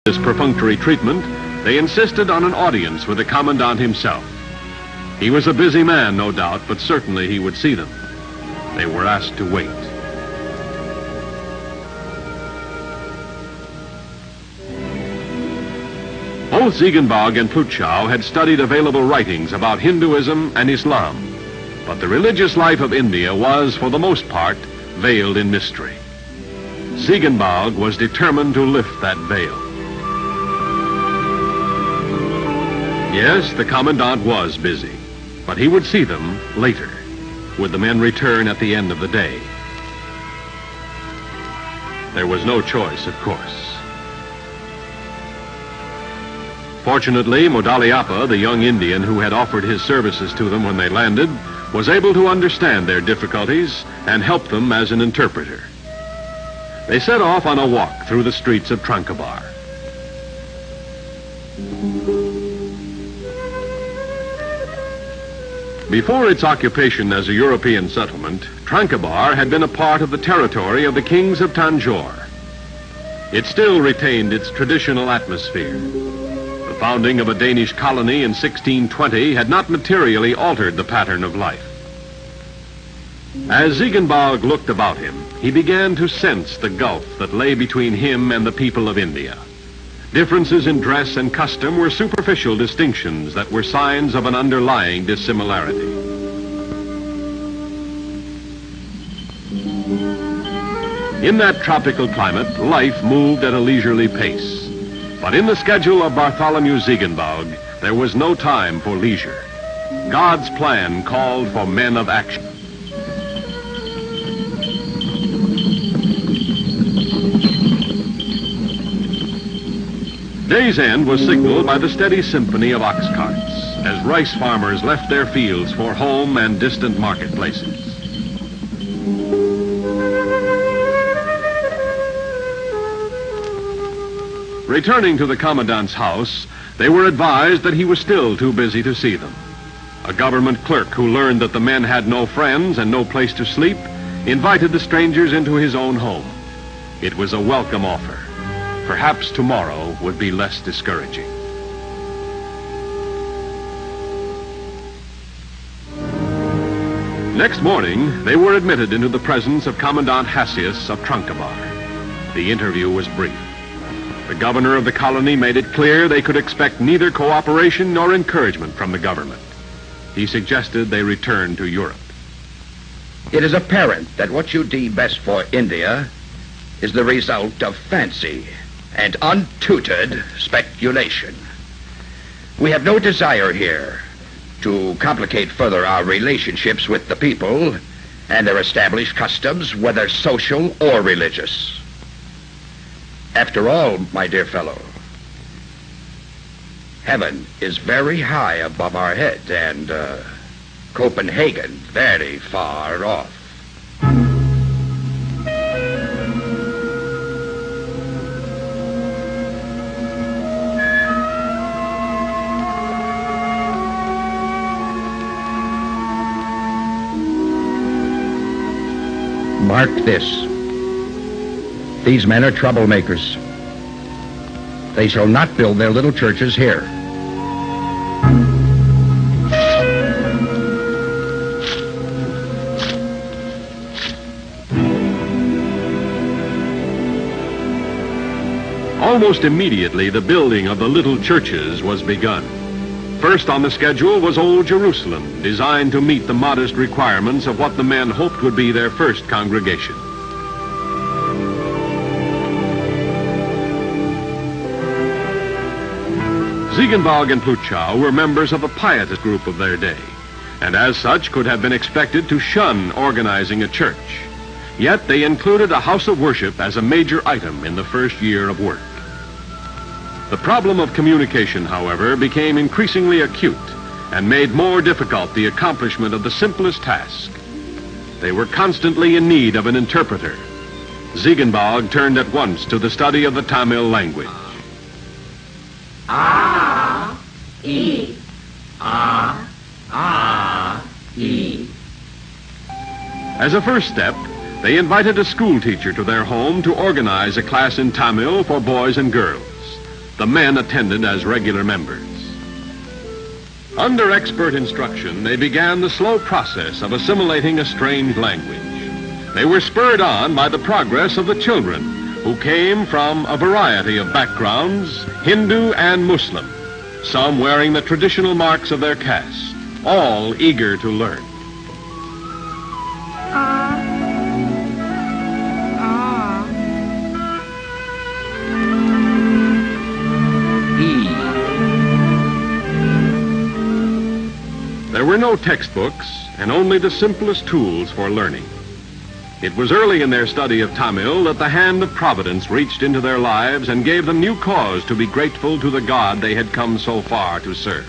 this perfunctory treatment, they insisted on an audience with the commandant himself. He was a busy man, no doubt, but certainly he would see them. They were asked to wait. Both Ziegenbalg and Plutchow had studied available writings about Hinduism and Islam, but the religious life of India was, for the most part, veiled in mystery. Ziegenbalg was determined to lift that veil. Yes, the commandant was busy, but he would see them later. Would the men return at the end of the day? There was no choice, of course. Fortunately, Modaliappa, the young Indian who had offered his services to them when they landed, was able to understand their difficulties and help them as an interpreter. They set off on a walk through the streets of Tranquebar. Before its occupation as a European settlement, Tranquebar had been a part of the territory of the kings of Tanjore. It still retained its traditional atmosphere. The founding of a Danish colony in 1620 had not materially altered the pattern of life. As Ziegenbalg looked about him, he began to sense the gulf that lay between him and the people of India. Differences in dress and custom were superficial distinctions that were signs of an underlying dissimilarity. In that tropical climate, life moved at a leisurely pace. But in the schedule of Bartholomew Ziegenbalg, there was no time for leisure. God's plan called for men of action. Day's end was signaled by the steady symphony of ox carts as rice farmers left their fields for home and distant marketplaces. Returning to the commandant's house, they were advised that he was still too busy to see them. A government clerk who learned that the men had no friends and no place to sleep invited the strangers into his own home. It was a welcome offer. Perhaps tomorrow would be less discouraging. Next morning, they were admitted into the presence of Commandant Hassius of Tranquebar. The interview was brief. The governor of the colony made it clear they could expect neither cooperation nor encouragement from the government. He suggested they return to Europe. It is apparent that what you deem best for India is the result of fancy and untutored speculation. We have no desire here to complicate further our relationships with the people and their established customs, whether social or religious. After all, my dear fellow, heaven is very high above our heads and Copenhagen very far off. Mark this. These men are troublemakers. They shall not build their little churches here. Almost immediately, the building of the little churches was begun. First on the schedule was Old Jerusalem, designed to meet the modest requirements of what the men hoped would be their first congregation. Ziegenbalg and Plutchow were members of a pietist group of their day, and as such could have been expected to shun organizing a church. Yet they included a house of worship as a major item in the first year of work. The problem of communication, however, became increasingly acute and made more difficult the accomplishment of the simplest task. They were constantly in need of an interpreter. Ziegenbalg turned at once to the study of the Tamil language. E. As a first step, they invited a school teacher to their home to organize a class in Tamil for boys and girls. The men attended as regular members. Under expert instruction, they began the slow process of assimilating a strange language. They were spurred on by the progress of the children, who came from a variety of backgrounds, Hindu and Muslim, some wearing the traditional marks of their caste, all eager to learn. There were no textbooks and only the simplest tools for learning. It was early in their study of Tamil that the hand of Providence reached into their lives and gave them new cause to be grateful to the God they had come so far to serve.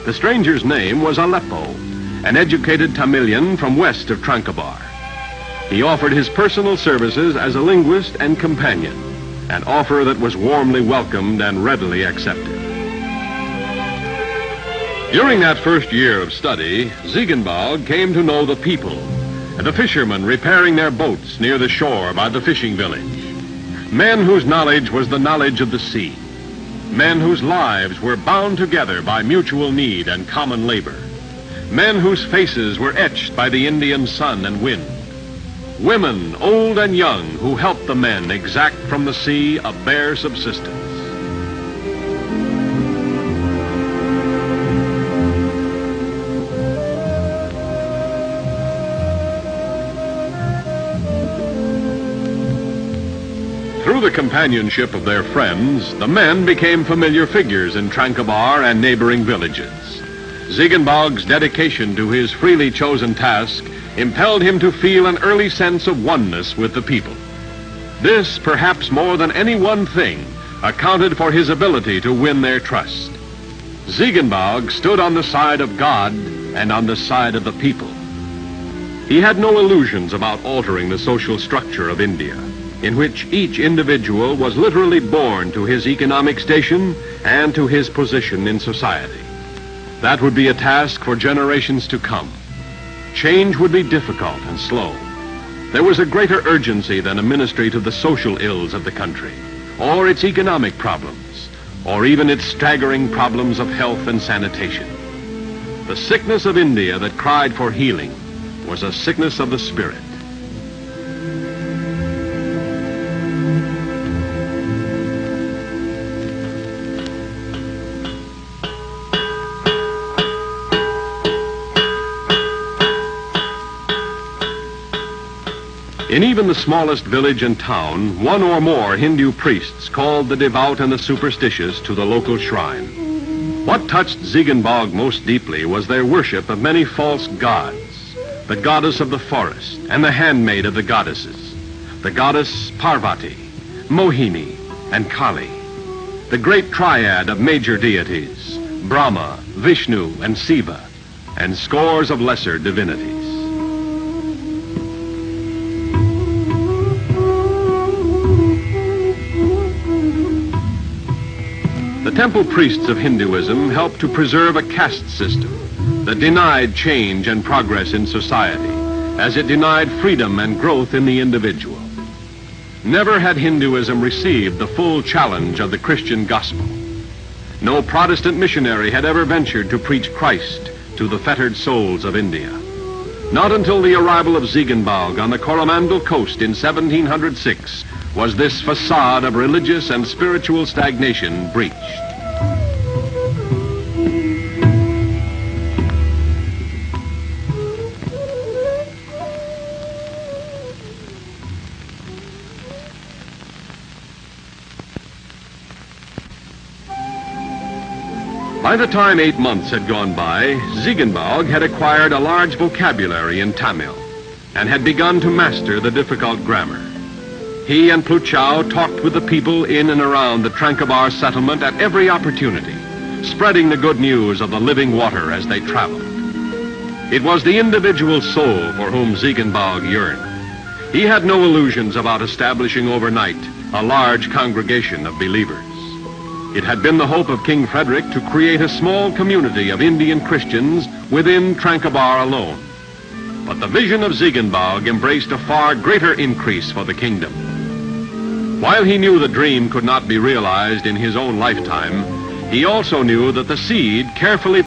The stranger's name was Aleppo, an educated Tamilian from west of Tranquebar. He offered his personal services as a linguist and companion, an offer that was warmly welcomed and readily accepted. During that first year of study, Ziegenbalg came to know the people and the fishermen repairing their boats near the shore by the fishing village. Men whose knowledge was the knowledge of the sea. Men whose lives were bound together by mutual need and common labor. Men whose faces were etched by the Indian sun and wind. Women, old and young, who helped the men exact from the sea a bare subsistence. Through the companionship of their friends, the men became familiar figures in Tranquebar and neighboring villages. Ziegenbalg's dedication to his freely chosen task impelled him to feel an early sense of oneness with the people. This, perhaps more than any one thing, accounted for his ability to win their trust. Ziegenbalg stood on the side of God and on the side of the people. He had no illusions about altering the social structure of India, in which each individual was literally born to his economic station and to his position in society. That would be a task for generations to come. Change would be difficult and slow. There was a greater urgency than a ministry to the social ills of the country, or its economic problems, or even its staggering problems of health and sanitation. The sickness of India that cried for healing was a sickness of the spirit. In even the smallest village and town, one or more Hindu priests called the devout and the superstitious to the local shrine. What touched Ziegenbalg most deeply was their worship of many false gods, the goddess of the forest and the handmaid of the goddesses, the goddess Parvati, Mohini, and Kali, the great triad of major deities, Brahma, Vishnu, and Shiva, and scores of lesser divinities. The temple priests of Hinduism helped to preserve a caste system that denied change and progress in society, as it denied freedom and growth in the individual. Never had Hinduism received the full challenge of the Christian gospel. No Protestant missionary had ever ventured to preach Christ to the fettered souls of India. Not until the arrival of Ziegenbalg on the Coromandel coast in 1706 was this facade of religious and spiritual stagnation breached. By the time 8 months had gone by, Ziegenbalg had acquired a large vocabulary in Tamil and had begun to master the difficult grammar. He and Plutchow talked with the people in and around the Tranquebar settlement at every opportunity, spreading the good news of the living water as they traveled. It was the individual soul for whom Ziegenbalg yearned. He had no illusions about establishing overnight a large congregation of believers. It had been the hope of King Frederick to create a small community of Indian Christians within Tranquebar alone. But the vision of Ziegenbalg embraced a far greater increase for the kingdom. While he knew the dream could not be realized in his own lifetime, he also knew that the seed carefully